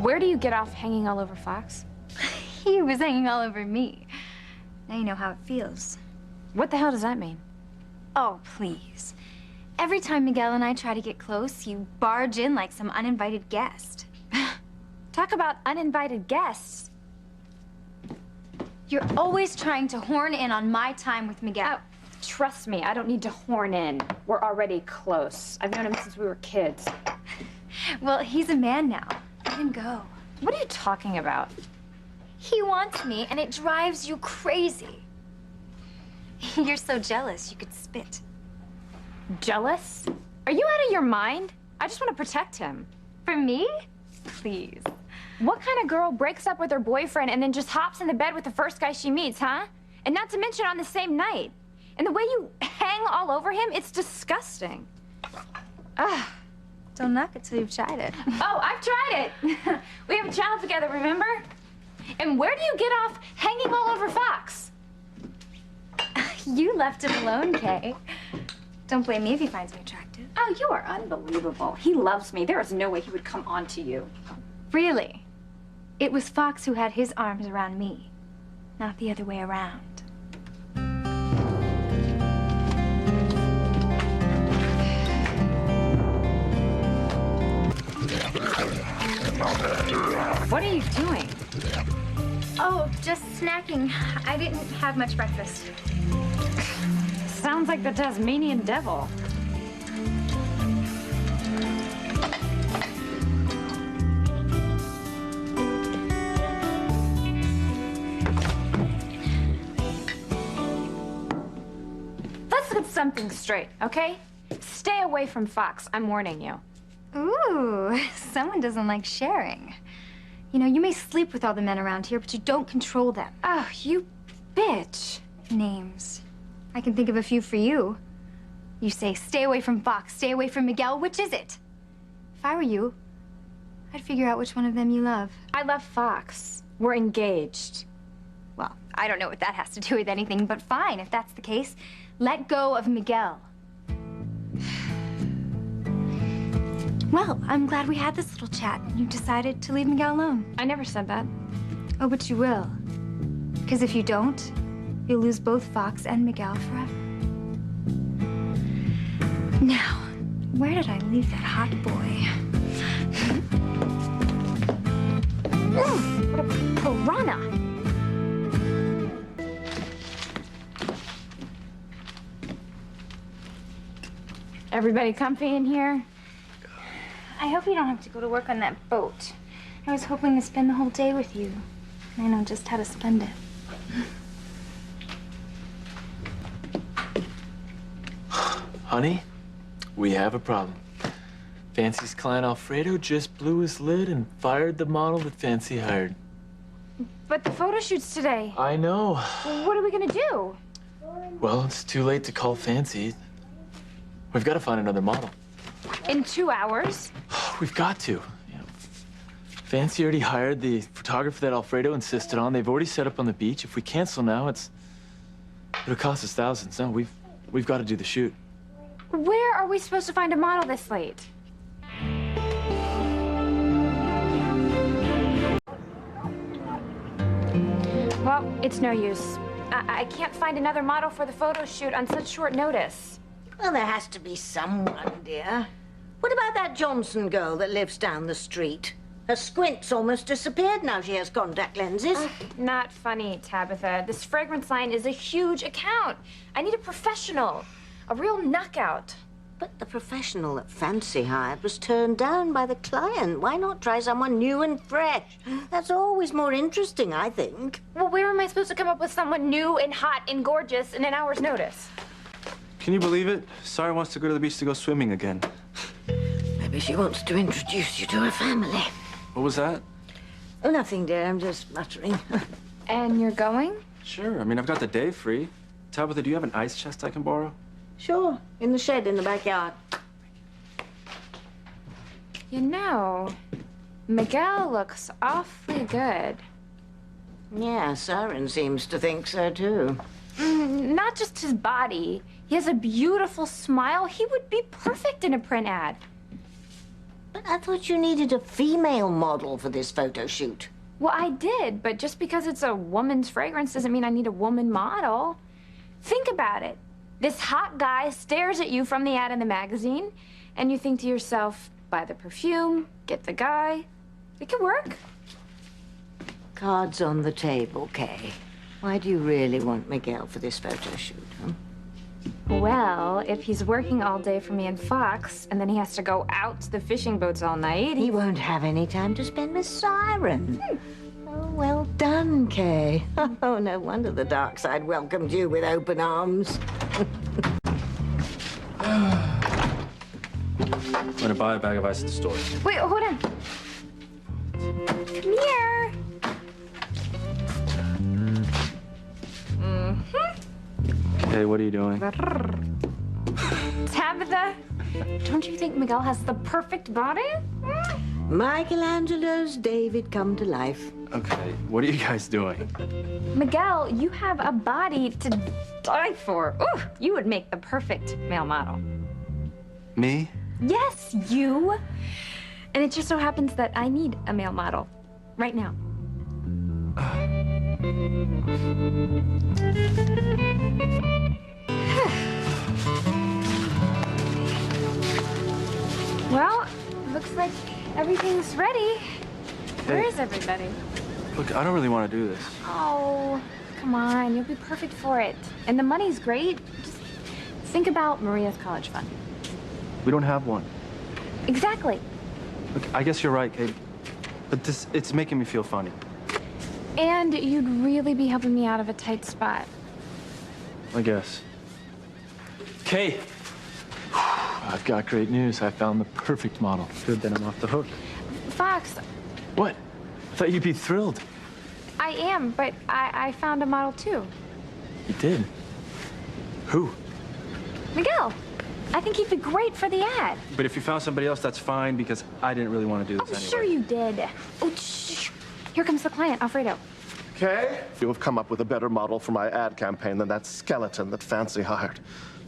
Where do you get off hanging all over Fox? He was hanging all over me. Now you know how it feels. What the hell does that mean? Oh, please. Every time Miguel and I try to get close, you barge in like some uninvited guest. Talk about uninvited guests. You're always trying to horn in on my time with Miguel. Oh, trust me, I don't need to horn in. We're already close. I've known him since we were kids. Well, he's a man now. Let him go. What are you talking about? He wants me, and it drives you crazy. You're so jealous, you could spit. Jealous? Are you out of your mind? I just want to protect him. For me? Please. What kind of girl breaks up with her boyfriend and then just hops in the bed with the first guy she meets, huh? And not to mention on the same night. And the way you hang all over him, it's disgusting. Ugh. Don't knock it till you've tried it. Oh, I've tried it. We have a child together, remember? And where do you get off hanging all over Fox? You left him alone, Kay. Don't blame me if he finds me attractive. Oh, you are unbelievable. He loves me. There is no way he would come on to you. Really? It was Fox who had his arms around me, not the other way around. What are you doing? Oh, just snacking. I didn't have much breakfast. Sounds like the Tasmanian devil. Let's get something straight, okay? Stay away from Fox. I'm warning you. Ooh, someone doesn't like sharing. You know, you may sleep with all the men around here, but you don't control them. Oh, you bitch. Names. I can think of a few for you. You say, stay away from Fox, stay away from Miguel. Which is it? If I were you, I'd figure out which one of them you love. I love Fox. We're engaged. Well, I don't know what that has to do with anything, but fine, if that's the case. Let go of Miguel. Well, I'm glad we had this little chat and you decided to leave Miguel alone. I never said that. Oh, but you will. Because if you don't, you'll lose both Fox and Miguel forever. Now, where did I leave that hot boy? What a piranha! Everybody comfy in here? I hope you don't have to go to work on that boat. I was hoping to spend the whole day with you. I know just how to spend it. Honey, we have a problem. Fancy's client Alfredo just blew his lid and fired the model that Fancy hired. But the photo shoot's today. I know. Well, what are we gonna do? Well, it's too late to call Fancy. We've got to find another model. In 2 hours? We've got to. You know, Fancy already hired the photographer that Alfredo insisted on. They've already set up on the beach. If we cancel now, it'll cost us thousands. No, we've got to do the shoot. Where are we supposed to find a model this late? Well, it's no use. I can't find another model for the photo shoot on such short notice. Well, there has to be someone, dear. What about that Johnson girl that lives down the street? Her squint's almost disappeared now she has contact lenses. Not funny, Tabitha. This fragrance line is a huge account. I need a professional, a real knockout. But the professional that Fancy hired was turned down by the client. Why not try someone new and fresh? That's always more interesting, I think. Well, where am I supposed to come up with someone new and hot and gorgeous in an hour's notice? Can you believe it? Sarah wants to go to the beach to go swimming again. Maybe she wants to introduce you to her family. What was that? Oh, nothing, dear. I'm just muttering. And you're going? Sure. I mean, I've got the day free. Tabitha, do you have an ice chest I can borrow? Sure. In the shed in the backyard. You know, Miguel looks awfully good. Yeah, Siren seems to think so, too. Not just his body. He has a beautiful smile. He would be perfect in a print ad. But I thought you needed a female model for this photo shoot. Well, I did, but just because it's a woman's fragrance doesn't mean I need a woman model. Think about it. This hot guy stares at you from the ad in the magazine, and you think to yourself, buy the perfume, get the guy. It could work. Cards on the table, Kay. Why do you really want Miguel for this photo shoot, huh? Well, if he's working all day for me and Fox, and then he has to go out to the fishing boats all night, He won't have any time to spend with Siren. Oh, well done, Kay. Oh, no wonder the dark side welcomed you with open arms. I'm gonna buy a bag of ice at the store. Wait, hold on. Come here. Hey, what are you doing? Tabitha, don't you think Miguel has the perfect body? Michelangelo's David come to life. Okay, what are you guys doing? Miguel, you have a body to die for. Ooh, you would make the perfect male model. Me? Yes, you. And it just so happens that I need a male model right now. Well, looks like everything's ready. Where Hey. is everybody? Look, I don't really want to do this. Oh, come on. You'll be perfect for it. And the money's great. Just think about Maria's college fund. We don't have one. Exactly. Look, I guess you're right, Kate. But it's making me feel funny. And you'd really be helping me out of a tight spot. I guess. Kay, I've got great news. I found the perfect model. Good, then I'm off the hook. Fox, What? I thought you'd be thrilled. I am, but I found a model too. You did? Who? Miguel. I think he'd be great for the ad. But if you found somebody else, that's fine, because I didn't really want to do Oh, this anyway. sure you did. Oh, shh. Here comes the client, Alfredo. Okay. You have come up with a better model for my ad campaign than that skeleton that Fancy hired.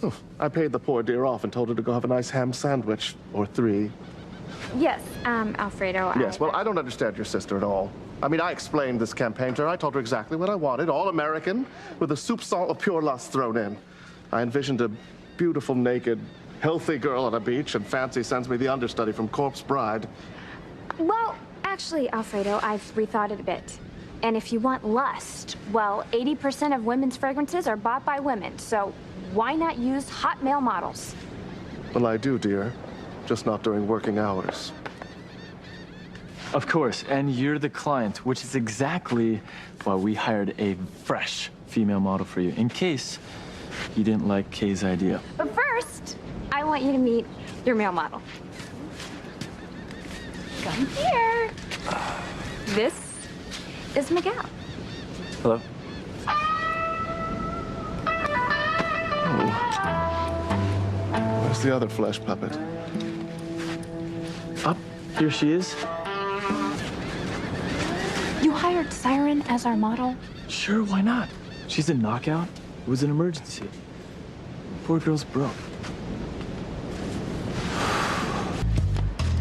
Oh, I paid the poor dear off and told her to go have a nice ham sandwich. Or 3. Yes, Alfredo. Yes, well, I don't understand your sister at all. I mean, I explained this campaign to her. I told her exactly what I wanted. All American, with a soupçon of pure lust thrown in. I envisioned a beautiful, naked, healthy girl on a beach, and Fancy sends me the understudy from Corpse Bride. Well, actually, Alfredo, I've rethought it a bit. And if you want lust, well, 80% of women's fragrances are bought by women, so why not use hot male models? Well, I do, dear. Just not during working hours. Of course, and you're the client, which is exactly why we hired a fresh female model for you, in case you didn't like Kay's idea. But first, I want you to meet your male model. Come here. This is Miguel. Hello? Where's the other flesh puppet? Up, here she is. You hired Siren as our model? Sure, why not? She's a knockout. It was an emergency. Poor girl's broke.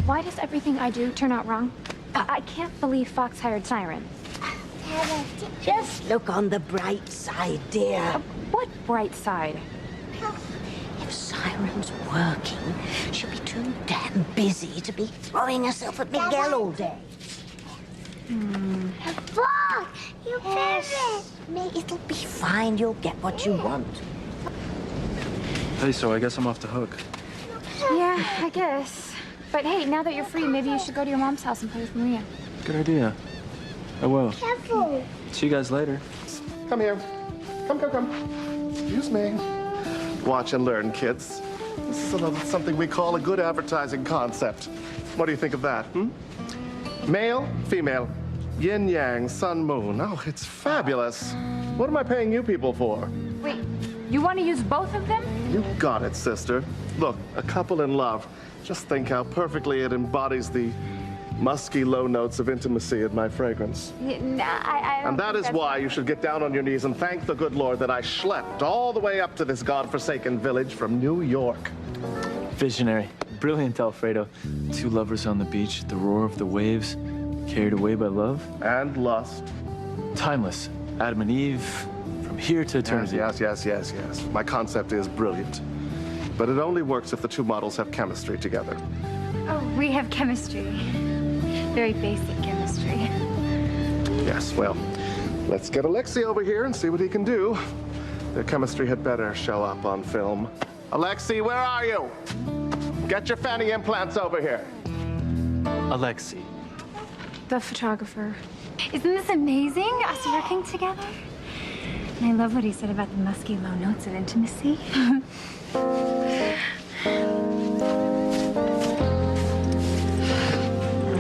Why does everything I do turn out wrong? I can't believe Fox hired Siren. Just look on the bright side, dear. What bright side? If Siren's working, she'll be too damn busy to be throwing herself at Miguel all day. Look, your favorite. May, it'll be fine. You'll get what you want. Hey, so I guess I'm off the hook. Yeah, I guess. But hey, now that you're free, maybe you should go to your mom's house and play with Maria. Good idea. I will. Careful. See you guys later. Come here. Come. Excuse me. Watch and learn, kids. This is something we call a good advertising concept. What do you think of that, Male, female, yin yang, sun, moon. Oh, it's fabulous. What am I paying you people for? Wait, you want to use both of them? You got it, sister. Look, a couple in love. Just think how perfectly it embodies the musky low notes of intimacy in my fragrance. Nah, I don't And that think is that's- why you should get down on your knees and thank the good Lord that I schlepped all the way up to this godforsaken village from New York. Visionary. Brilliant, Alfredo. Two lovers on the beach, the roar of the waves, carried away by love. And lust. Timeless. Adam and Eve, from here to eternity. Yes. My concept is brilliant. But it only works if the two models have chemistry together. Oh, we have chemistry. Very basic chemistry. Yes, well, let's get Alexei over here and see what he can do. Their chemistry had better show up on film. Alexei, where are you? Get your fanny implants over here. Alexei. The photographer. Isn't this amazing, us working together? And I love what he said about the musky low notes of intimacy.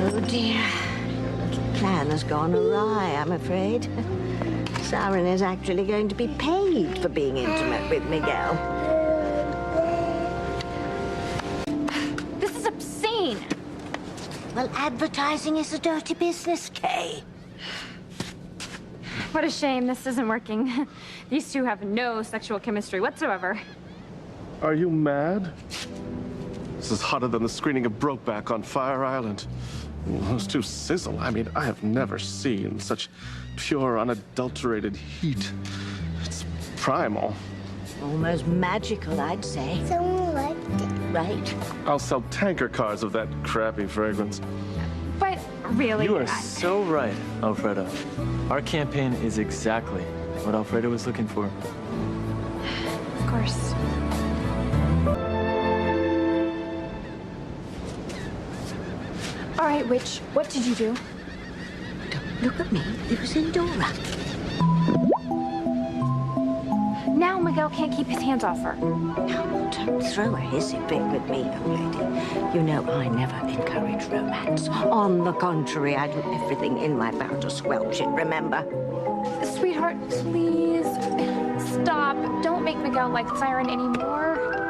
Oh dear. Little plan has gone awry, I'm afraid. Siren is actually going to be paid for being intimate with Miguel. This is obscene. Well, advertising is a dirty business, Kay. What a shame this isn't working. These two have no sexual chemistry whatsoever. Are you mad? This is hotter than the screening of Brokeback on Fire Island. Those two sizzle. I mean, I have never seen such pure, unadulterated heat. It's primal. Almost magical, I'd say. Someone liked it. Right? I'll sell tanker cars of that crappy fragrance. But really, You are so right, Alfredo. Our campaign is exactly what Alfredo was looking for. of course. All right, Witch, what did you do? Don't look at me. It was Indora. Now Miguel can't keep his hands off her. Now, don't throw a hissy fit with me, young lady. You know I never encourage romance. On the contrary, I do everything in my power to squelch it, remember? Sweetheart, please stop. Don't make Miguel like Siren anymore.